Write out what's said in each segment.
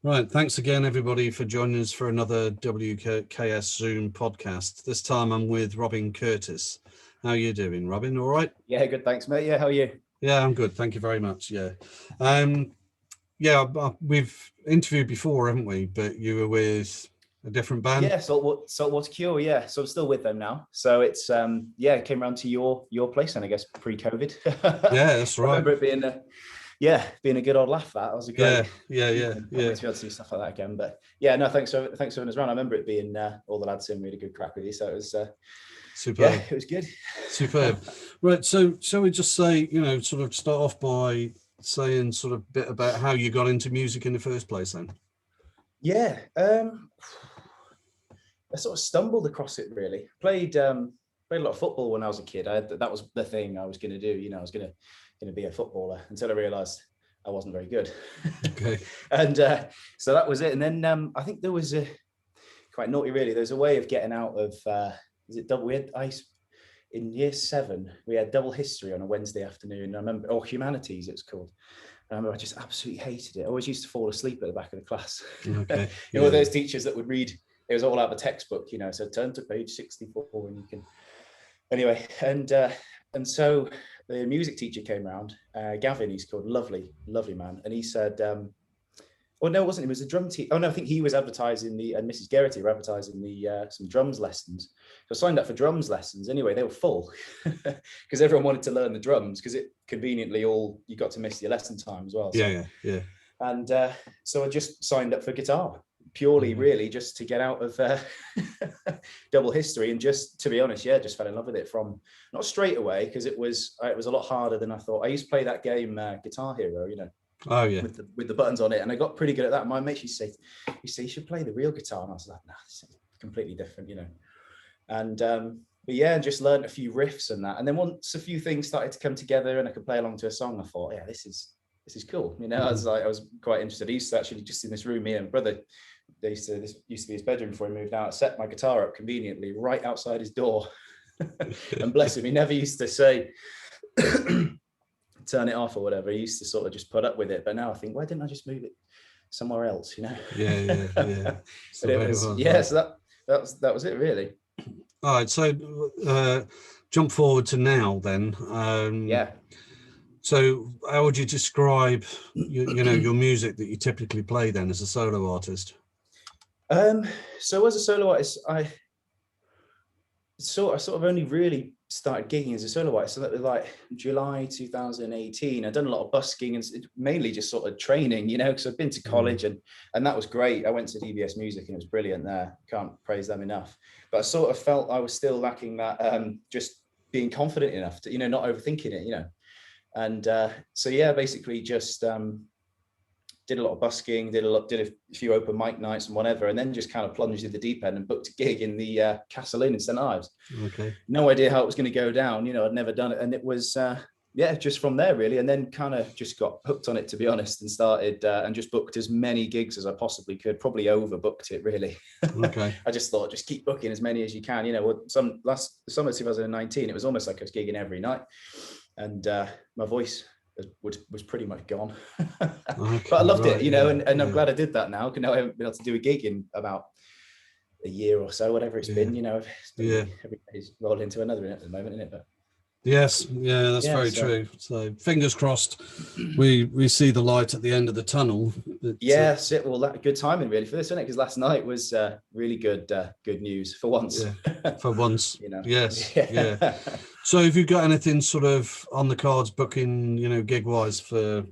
Right. Thanks again, everybody, for joining us for another WKS Zoom podcast. This time I'm with Robin Curtis. How are you doing, Robin? All right? Yeah, good. Thanks, mate. Yeah, how are you? Yeah, I'm good. Thank you very much. Yeah. We've interviewed before, haven't we? But you were with a different band. Yeah, Saltwater Cure. Yeah, so I'm still with them now. So it's it came around to your place, and I guess pre-COVID. Yeah, that's I right. remember it being a good old laugh. That was a great. Yeah. Can't wait to be able to do stuff like that again. But yeah, no, thanks for having us around. I remember it being all the lads saying we had a good crack with you. So it was superb. Yeah, it was good. Superb. Right. So shall we just say, sort of start off by saying sort of a bit about how you got into music in the first place then? Yeah. I sort of stumbled across it really. Played a lot of football when I was a kid. That was the thing I was going to do. I was going to be a footballer until I realised I wasn't very good. Okay. And so that was it. And then I think there was quite naughty really. There was a way of getting out of. In year 7 we had double history on a Wednesday afternoon. I remember, or humanities it's called. I remember I just absolutely hated it. I always used to fall asleep at the back of the class. Okay. One of those teachers that would read. It was all out of the textbook, so turn to page 64 and you can. Anyway, and so the music teacher came around, Gavin, he's called, lovely man, and he said, well, no, it wasn't. It was a drum teacher. Oh no, I think he was advertising and Mrs. Geraghty were advertising some drums lessons. So I signed up for drums lessons. Anyway, they were full because everyone wanted to learn the drums because it conveniently you got to miss your lesson time as well. So. Yeah. And so I just signed up for guitar. Purely really just to get out of double history, and just to be honest, just fell in love with it from not straight away because it was a lot harder than I thought. I used to play that game Guitar Hero, oh yeah, with the buttons on it, and I got pretty good at that. My mates used to say you should play the real guitar, and I was like, nah, this is completely different, and but yeah, and just learned a few riffs and that, and then once a few things started to come together and I could play along to a song, I thought, yeah, this is cool. I was quite interested. I used to actually, just in this room, me and my brother, this used to be his bedroom before he moved out. I set my guitar up conveniently right outside his door. And bless him, he never used to say turn it off or whatever. He used to sort of just put up with it. But now I think, why didn't I just move it somewhere else, Yeah. So that was it really. All right, so jump forward to now then. So how would you describe your music that you typically play then as a solo artist? So as a solo artist, I sort of only really started gigging as a solo artist. So that was like July 2018. I'd done a lot of busking and mainly just sort of training, because I'd been to college and that was great. I went to DBS Music and it was brilliant there. Can't praise them enough. But I sort of felt I was still lacking that just being confident enough to, not overthinking it, And basically just did a lot of busking, did a few open mic nights and whatever, and then just kind of plunged in the deep end and booked a gig in the Castle Inn in St Ives. Okay. No idea how it was going to go down. I'd never done it, and it was just from there really, and then kind of just got hooked on it, to be honest, and started and just booked as many gigs as I possibly could. Probably overbooked it really. Okay. I just thought, just keep booking as many as you can. Last summer 2019, it was almost like I was gigging every night. And my voice was pretty much gone. Okay, but I loved it, and I'm glad I did that now, because now I haven't been able to do a gig in about a year or so, whatever it's been, every day's rolled into another at the moment, isn't it? But yes, that's very true. So fingers crossed we see the light at the end of the tunnel. Yes, well, that good timing really for this, isn't it? Because last night was really good news for once. Yeah, for once. Yes. Yeah. So have you got anything sort of on the cards booking, gig wise for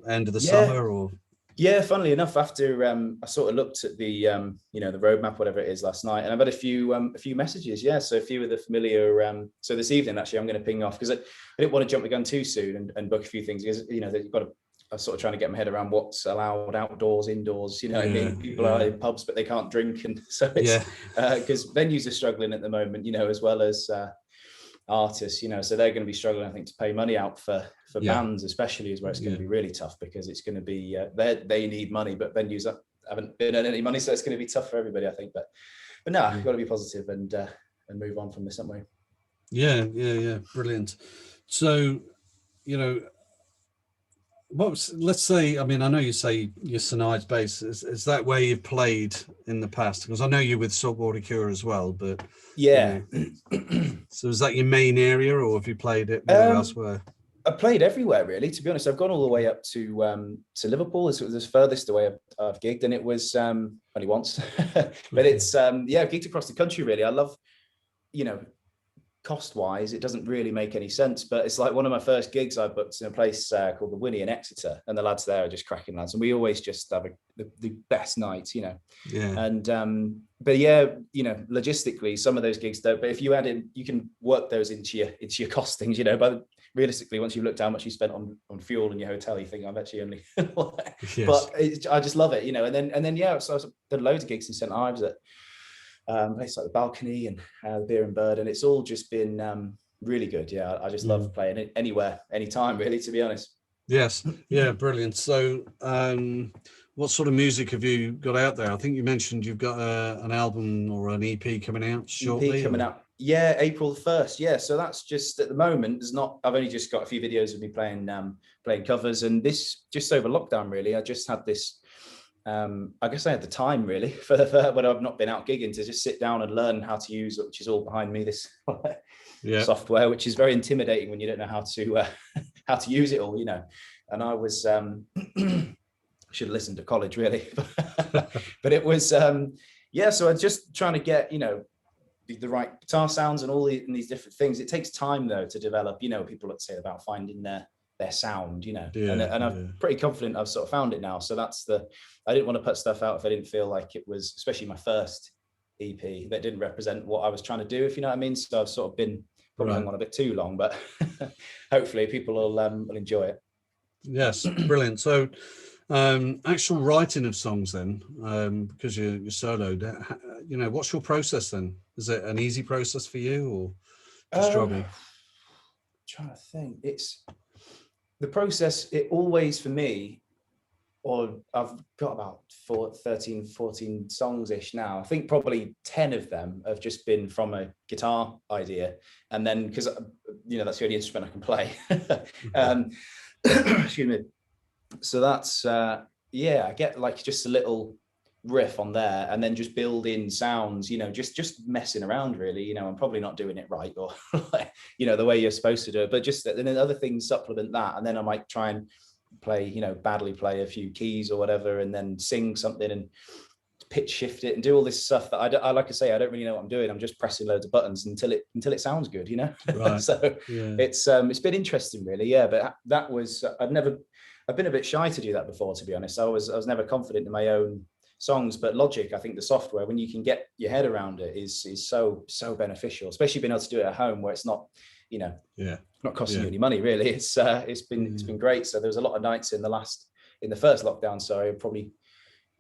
end of the summer or? Yeah, funnily enough, after I sort of looked at the the roadmap, whatever it is, last night, and I've had a few messages. Yeah, so a few of the familiar. So this evening, actually, I'm going to ping off because I didn't want to jump the gun too soon and book a few things because they've got to. I'm sort of trying to get my head around what's allowed outdoors, indoors. I mean, people are in pubs, but they can't drink, and so it's because venues are struggling at the moment. As well as artists, so they're going to be struggling, I think, to pay money out for bands, especially, is where it's going to be really tough, because it's going to be they need money, but venues haven't been earning any money, so it's going to be tough for everybody, I think. But no, you've got to be positive and move on from this, haven't we? Yeah, brilliant. So, let's say, I mean, I know you say your Sinide's bass. Is that where you've played in the past? Because I know you're with Saltwater Cure as well, but yeah. So is that your main area, or have you played it more elsewhere? I played everywhere, really. To be honest, I've gone all the way up to Liverpool. It's the furthest away I've gigged, and it was only once. But it's I've gigged across the country. Really, I love, cost-wise, it doesn't really make any sense. But it's like one of my first gigs I booked in a place called the Winnie in Exeter, and the lads there are just cracking lads, and we always just have the best nights, Yeah. And but logistically, some of those gigs don't. But if you add in, you can work those into your costings, But realistically, once you've looked how much you spent on fuel and your hotel, you think I've actually only. Yes. But I just love it, And then so I did loads of gigs in St Ives at places like the Balcony and the Beer and Bird, and it's all just been really good. Yeah, I just love playing it anywhere, anytime, really. To be honest. Yes. Yeah. Brilliant. So, what sort of music have you got out there? I think you mentioned you've got an album or an EP coming out shortly. EP coming out. Yeah, April 1st. Yeah, so that's just at the moment. I've only just got a few videos of me playing covers, and this just over lockdown. Really, I just had this. I guess I had the time really for when I've not been out gigging to just sit down and learn how to use, which is all behind me, this software, which is very intimidating when you don't know how to use it all, And I was should have listened to college really, but it was so I'm just trying to get the right guitar sounds and all these different things. It takes time though to develop. People that say about finding their sound, and I'm pretty confident I've sort of found it now. So I didn't want to put stuff out if I didn't feel like it was, especially my first EP, that didn't represent what I was trying to do, if you know what I mean. So I've sort of been probably hung on a bit too long, but hopefully people will enjoy it. Yes, brilliant. So actual writing of songs then, because you're soloed, what's your process then? Is it an easy process for you, or do you struggle? I'm trying to think. It's the process. It always, for me, or I've got about 13, 14 songs ish now. I think probably 10 of them have just been from a guitar idea, and then because that's the only instrument I can play. Excuse me. So that's I get like just a little riff on there, and then just build in sounds, just messing around really. I'm probably not doing it right, or the way you're supposed to do it, but just and then other things supplement that, and then I might try and play badly play a few keys or whatever, and then sing something and pitch shift it and do all this stuff that I like I say, I don't really know what I'm doing. I'm just pressing loads of buttons until it sounds good, Right. So it's been interesting really. But that was I've been a bit shy to do that before, to be honest. I was never confident in my own songs, but Logic, I think the software, when you can get your head around it, is so beneficial, especially being able to do it at home where it's not not costing you any money really. It's been great. So there was a lot of nights in the first lockdown, probably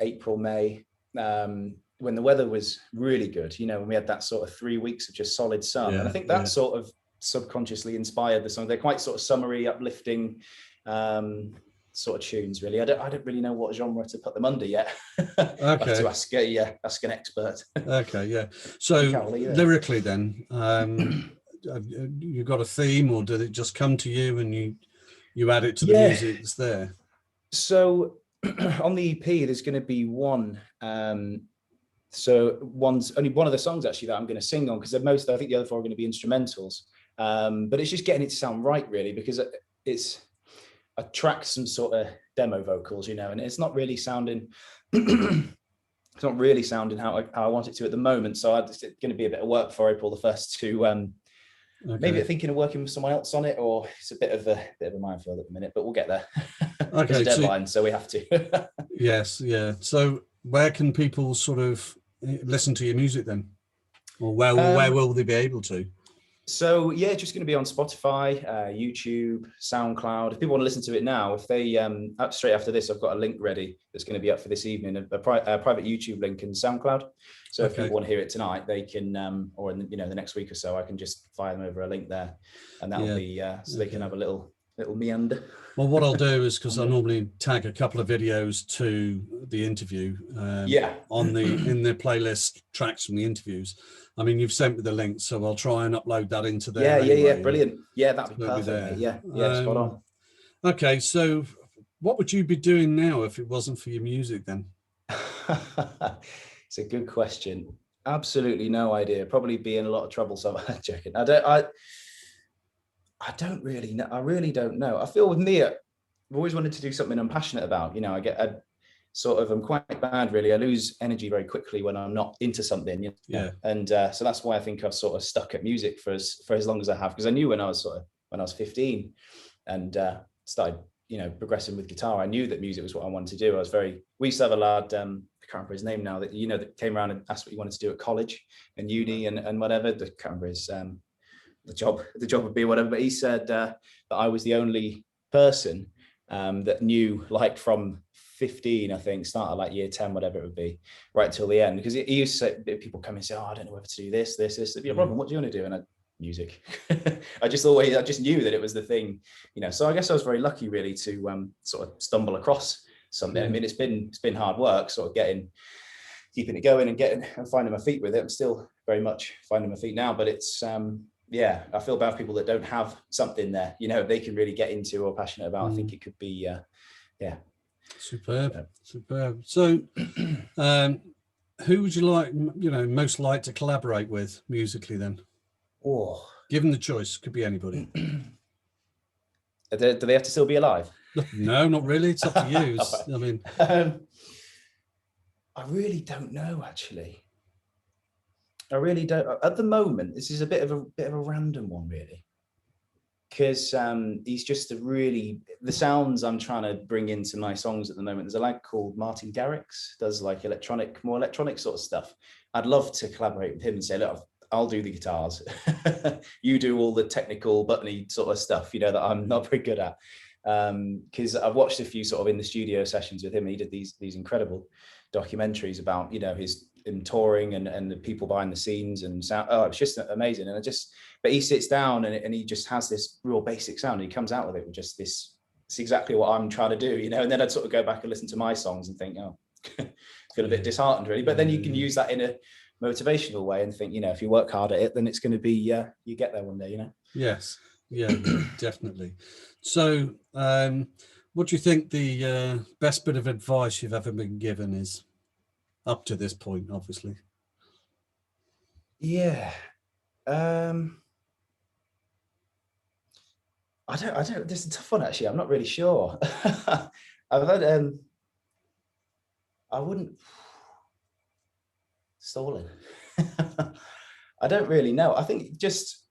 April, May, when the weather was really good, when we had that sort of 3 weeks of just solid sun. And I think that sort of subconsciously inspired the song. They're quite sort of summery, uplifting sort of tunes really. I don't really know what genre to put them under yet. Okay. I have to ask an expert. Okay, yeah. So lyrically then, you got a theme, or did it just come to you and you add it to the music that's there? So on the EP there's going to be one one's only one of the songs actually that I'm going to sing on, because I think the other four are going to be instrumentals, but it's just getting it to sound right really, because I tracked some sort of demo vocals, and it's not really sounding it's not really sounding how I want it to at the moment. So it's going to be a bit of work for April the 1st to maybe thinking of working with someone else on it, or it's a bit of a minefield at the minute, but we'll get there. Okay, there's a deadline, so we have to. Yes, yeah. So where can people sort of listen to your music then, or where will they be able to? So just going to be on Spotify, YouTube, SoundCloud. If people want to listen to it now, if they straight after this, I've got a link ready that's going to be up for this evening, a private YouTube link and SoundCloud. So if people want to hear it tonight, they can, or in the next week or so, I can just fire them over a link there, and that'll be so they can have a little meander. Well, what I'll do is, because I normally tag a couple of videos to the interview in the playlist tracks from the interviews. I mean, you've sent me the link, so I'll try and upload that into there. Yeah, brilliant. Yeah, that'd be perfect. Yeah, spot on. Okay, so What would you be doing now if it wasn't for your music then? It's a good question. Absolutely no idea. Probably be in a lot of trouble. So I'm joking. I don't really know. I really don't know. I feel with me, I've always wanted to do something I'm passionate about. You know, I'm quite bad really. I lose energy very quickly when I'm not into something. You know? Yeah. And so that's why I think I've sort of stuck at music for as long as I have, because I knew when I was 15 and started, you know, progressing with guitar, I knew that music was what I wanted to do. We used to have a lad, I can't remember his name now, that, you know, that came around and asked what he wanted to do at college and uni and whatever. I can't remember his, the job would be whatever, but he said that I was the only person that knew, like, from 15, I think, started like year 10, whatever it would be, right till the end. Because he used to say, people come and say, oh, I don't know whether to do this. It'd be a problem. What do you want to do? And music. I just knew that it was the thing, you know. So I guess I was very lucky really to sort of stumble across something. I mean, it's been hard work, sort of keeping it going and finding my feet with it. I'm still very much finding my feet now, but it's yeah, I feel bad for people that don't have something there, you know, they can really get into or passionate about. I think it could be yeah. Superb. So who would you like, you know, most like to collaborate with musically then? Oh, given the choice, could be anybody. Do they have to still be alive? No, not really. It's up to you. I mean, I really don't know, actually. I really don't. At the moment, this is a bit of a random one, really, because he's just the sounds I'm trying to bring into my songs at the moment. There's a lad called Martin Garrix, does like more electronic sort of stuff. I'd love to collaborate with him and say, look, I'll do the guitars, you do all the technical buttony sort of stuff, you know, that I'm not very good at. Because I've watched a few sort of in the studio sessions with him. He did these incredible documentaries about, you know, him touring and the people behind the scenes and sound. Oh, it's just amazing. And but he sits down and he just has this real basic sound. And he comes out with it with just this. It's exactly what I'm trying to do, you know. And then I'd sort of go back and listen to my songs and think, oh, feel a bit disheartened, really. But then you can use that in a motivational way and think, you know, if you work hard at it, then it's going to be you get there one day, you know. Yes, yeah, definitely. So what do you think the best bit of advice you've ever been given is, up to this point, obviously? Yeah, I don't this is a tough one, actually. I'm not really sure. I've had I wouldn't stalling. I don't really know. I think just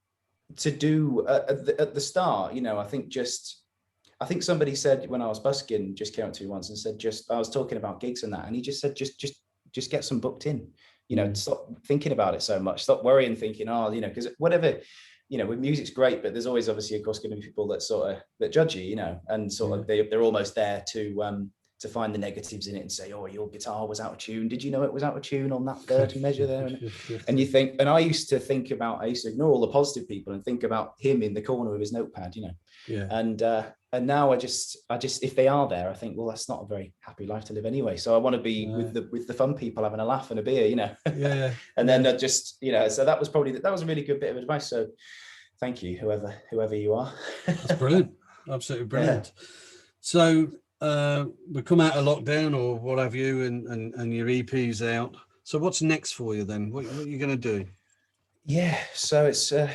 to do at the start, you know, I think somebody said when I was busking, just came up to me once and said, I was talking about gigs and that, and he just said, just get some booked in, you know, stop thinking about it so much, stop worrying, thinking, oh, you know, because whatever, you know, with music's great, but there's always obviously, of course, going to be people that judge you, you know, and sort of they're almost there to find the negatives in it and say, oh, your guitar was out of tune. Did you know it was out of tune on that third measure there? And you think, and I used to ignore all the positive people and think about him in the corner of his notepad, you know. Yeah. And now I just, if they are there, I think, well, that's not a very happy life to live anyway. So I want to be with the fun people having a laugh and a beer, you know. Yeah. And then just, you know, so that was a really good bit of advice. So thank you, whoever you are. That's brilliant. Absolutely brilliant. Yeah. So we come out of lockdown or what have you, and your EP's out. So what's next for you then? What are you going to do? Yeah, so it's a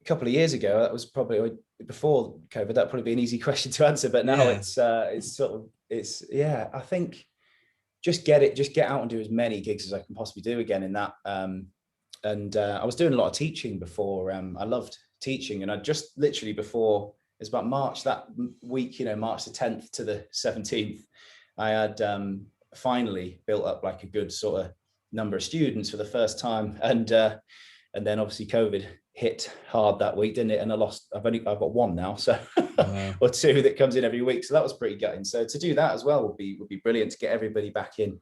couple of years ago. That was probably before COVID. That'd probably be an easy question to answer. But now it's I think just get out and do as many gigs as I can possibly do again in that. And I was doing a lot of teaching before. I loved teaching, and I just literally before. It's about March that week, you know, March the 10th to the 17th, I had finally built up like a good sort of number of students for the first time. And then obviously COVID hit hard that week, didn't it? And I've got one now, so or two that comes in every week. So that was pretty gutting. So to do that as well would be brilliant, to get everybody back in,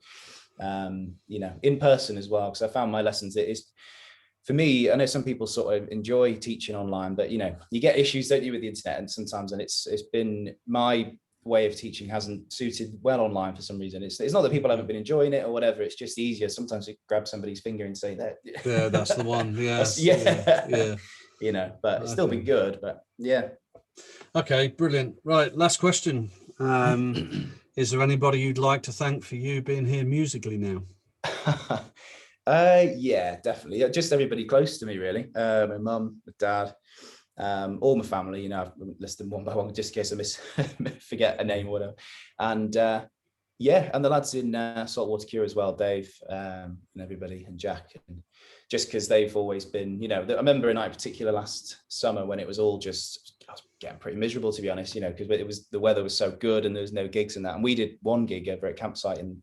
you know, in person as well. Because I found my lessons, it is, for me, I know some people sort of enjoy teaching online, but, you know, you get issues, don't you, with the internet, and sometimes, and it's been my way of teaching hasn't suited well online for some reason. It's not that people haven't been enjoying it or whatever. It's just easier sometimes you grab somebody's finger and say that. Yeah, that's the one. Yeah. Yeah. You know, but it's still been good. But yeah. Okay, brilliant. Right, last question. Is there anybody you'd like to thank for you being here musically now? Yeah, definitely. Just everybody close to me, really. My mum, my dad, all my family. You know, I've listed them one by one just in case I forget a name or whatever. And yeah, and the lads in Saltwater Cure as well, Dave, and everybody, and Jack, and just because they've always been, you know, I remember a night in particular last summer when it was all just, I was getting pretty miserable, to be honest, you know, because it was, the weather was so good and there was no gigs and that. And we did one gig over at Campsite in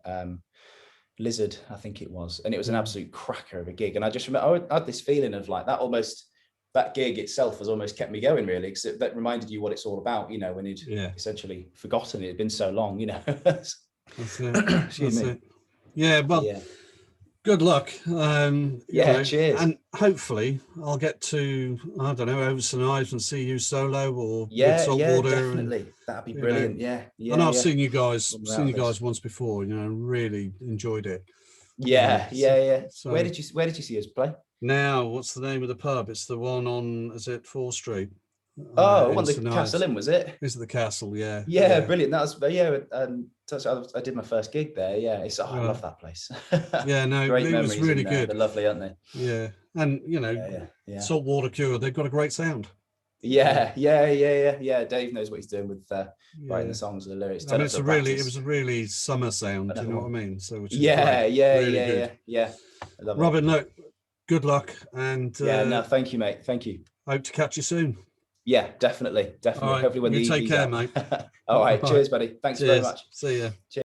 Lizard, I think it was, and it was an absolute cracker of a gig. And I just remember, I had this feeling of like that almost, that gig itself has almost kept me going, really, because that reminded you what it's all about, you know, when you'd essentially forgotten it had been so long, you know. That's it. Excuse me. Yeah, well, good luck. Cheers. And hopefully I'll get to, I don't know, over St Ives and see you solo or with Saltwater. Yeah, definitely. That'd be brilliant. I know I've seen you guys once before, you know, really enjoyed it. So, where did you see us play? Now, what's the name of the pub? It's the one on, is it 4th Street? The Castle Inn, was it? Is it the Castle? Yeah. Yeah, brilliant. That was, I did my first gig there. Yeah, I love that place. Yeah, no, great it memories. Was really good. They're lovely, aren't they? Yeah, and you know, Saltwater Cure, they've got a great sound. Yeah. Dave knows what he's doing with writing the songs and the lyrics. I mean, it was a really summer sound. Do you know what I mean? So, which is yeah. Robin, look, good luck, and thank you, mate. Thank you. Hope to catch you soon. Yeah, definitely. Right. Hopefully when you the take EP's care, out. mate. All right. Cheers, buddy. Thanks very much. See ya. Cheers.